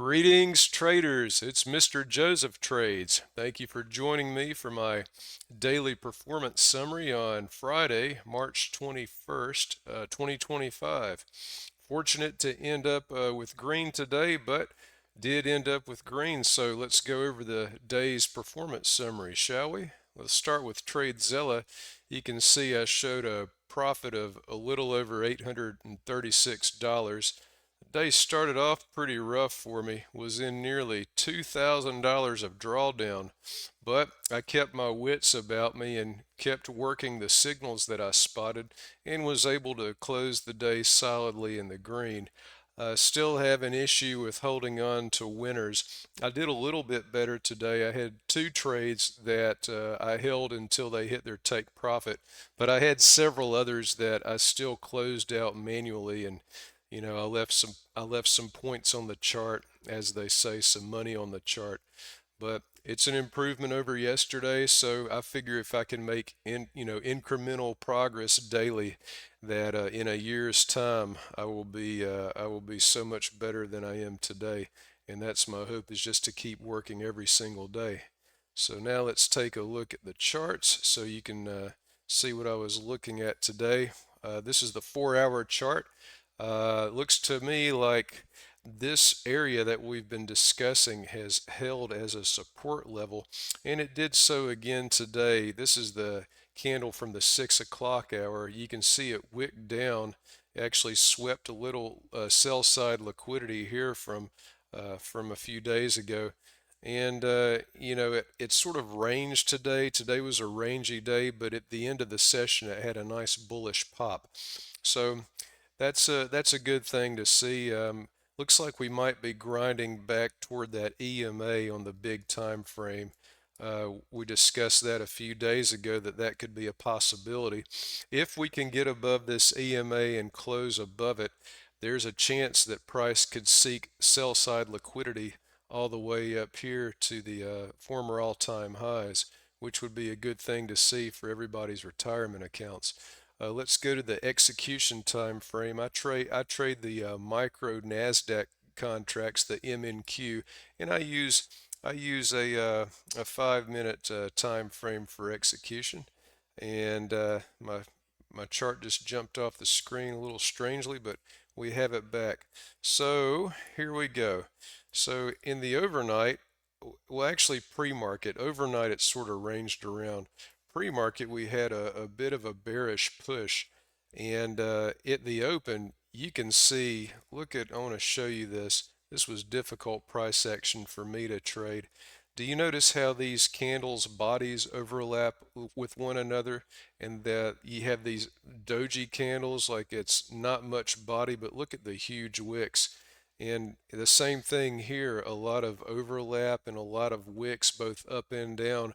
Greetings, traders. It's Mr. Joseph Trades. Thank you for joining me for my daily performance summary on Friday, March 21st, 2025. Fortunate to end up with green today, but did end up with green. So let's go over the day's performance summary, shall we? Let's start with TradeZilla. You can see I showed a profit of a little over $836. Day started off pretty rough for me, was in nearly $2,000 of drawdown, but I kept my wits about me and kept working the signals that I spotted and was able to close the day solidly in the green. I still have an issue with holding on to winners. I did a little bit better today. I had two trades that I held until they hit their take profit, but I had several others that I still closed out manually, and I left some points on the chart, as they say, some money on the chart. But it's an improvement over yesterday, so I figure if I can make incremental progress daily, that in a year's time I will be so much better than I am today. And that's my hope, is just to keep working every single day. So now let's take a look at the charts so you can see what I was looking at today. This is the 4-hour chart. Looks to me like this area that we've been discussing has held as a support level, and it did so again today. This is the candle from the 6 o'clock hour. You can see it wicked down, actually swept a little sell side liquidity here from a few days ago. And it sort of ranged today. Today was a rangy day, but at the end of the session, it had a nice bullish pop. So that's a good thing to see. Looks like we might be grinding back toward that EMA on the big time frame. We discussed that a few days ago, that could be a possibility. If we can get above this EMA and close above it, there's a chance that price could seek sell side liquidity all the way up here to the former all-time highs, which would be a good thing to see for everybody's retirement accounts. Let's go to the execution time frame. I trade the micro Nasdaq contracts, the MNQ, and I use a 5 minute time frame for execution. And my chart just jumped off the screen a little strangely, but we have it back. So here we go. So in the overnight, well, actually pre-market, overnight it sort of ranged around. Pre-market, we had a bit of a bearish push, and at the open, you can see, I want to show you this. This was difficult price action for me to trade. Do you notice how these candles bodies overlap with one another, and that you have these doji candles, like it's not much body, but look at the huge wicks. And the same thing here, a lot of overlap and a lot of wicks both up and down.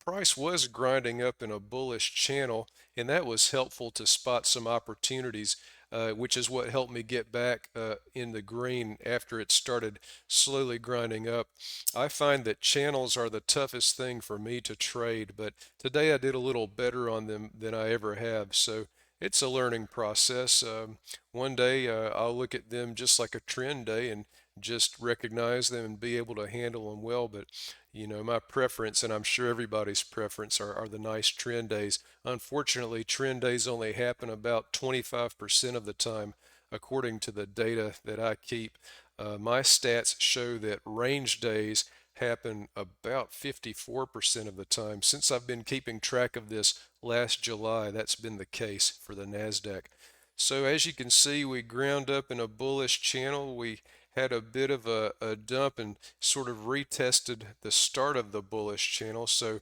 Price was grinding up in a bullish channel, and that was helpful to spot some opportunities, which is what helped me get back in the green after it started slowly grinding up. I find that channels are the toughest thing for me to trade, but today I did a little better on them than I ever have. So it's a learning process. One day I'll look at them just like a trend day and just recognize them and be able to handle them well. But my preference, and I'm sure everybody's preference, are the nice trend days. Unfortunately, trend days only happen about 25% of the time, according to the data that I keep. My stats show that range days happen about 54% of the time. Since I've been keeping track of this last July, that's been the case for the NASDAQ. So as you can see, we ground up in a bullish channel. We had a bit of a dump and sort of retested the start of the bullish channel. So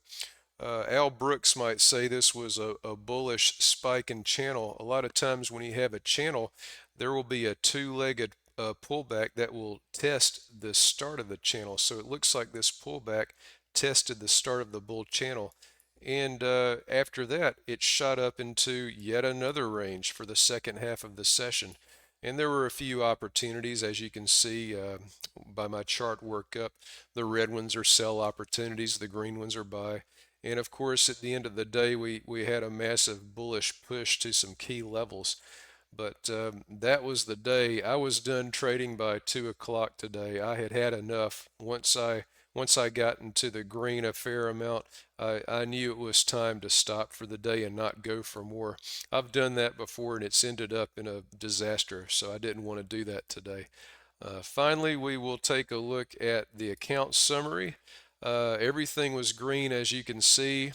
Al Brooks might say this was a bullish spike in channel. A lot of times when you have a channel, there will be a two-legged pullback that will test the start of the channel. So it looks like this pullback tested the start of the bull channel. And after that, it shot up into yet another range for the second half of the session. And there were a few opportunities, as you can see by my chart workup. The red ones are sell opportunities, the green ones are buy. And of course, at the end of the day, we had a massive bullish push to some key levels. But that was the day. I was done trading by 2 o'clock today. I had had enough. Once I got into the green a fair amount, I knew it was time to stop for the day and not go for more. I've done that before and it's ended up in a disaster, so I didn't want to do that today. Finally, we will take a look at the account summary. Everything was green as you can see.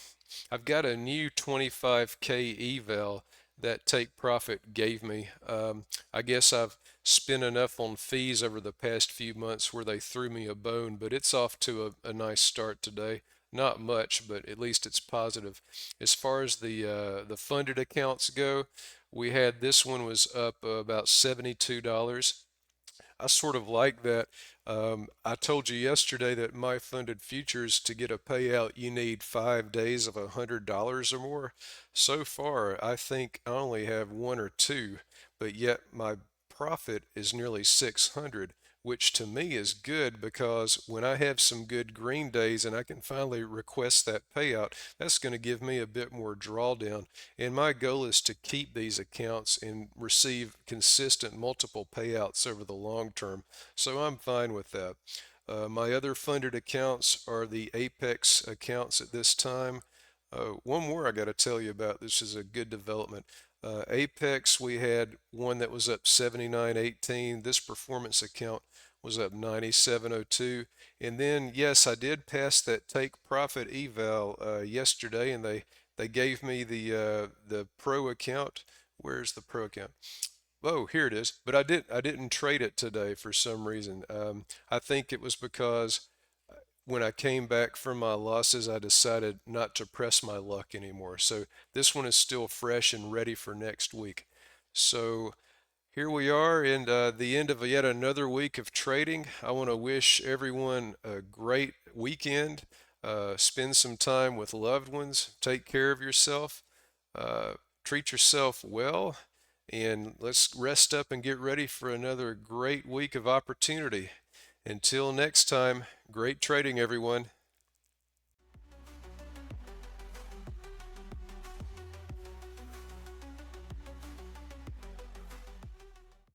I've got a new 25K eval that Take Profit gave me. I guess I've spent enough on fees over the past few months where they threw me a bone, but it's off to a nice start today. Not much, but at least it's positive. As far as the funded accounts go, we had this one was up about $72. I sort of like that. I told you yesterday that my funded futures to get a payout, you need 5 days of $100 or more. So far, I think I only have one or two, but yet my profit is nearly 600, which to me is good because when I have some good green days and I can finally request that payout, that's going to give me a bit more drawdown. And my goal is to keep these accounts and receive consistent multiple payouts over the long term. So I'm fine with that. My other funded accounts are the Apex accounts at this time. One more I got to tell you about. This is a good development. Apex, we had one that was up 79.18. This performance account was up 97.02. And then, yes, I did pass that take profit eval yesterday, and they gave me the pro account. Where's the pro account? Oh, here it is. But I didn't trade it today for some reason. I think it was because when I came back from my losses, I decided not to press my luck anymore. So this one is still fresh and ready for next week. So here we are in the end of yet another week of trading. I want to wish everyone a great weekend. Spend some time with loved ones. Take care of yourself. Uh, Treat yourself well. And let's rest up and get ready for another great week of opportunity. Until next time, great trading, everyone.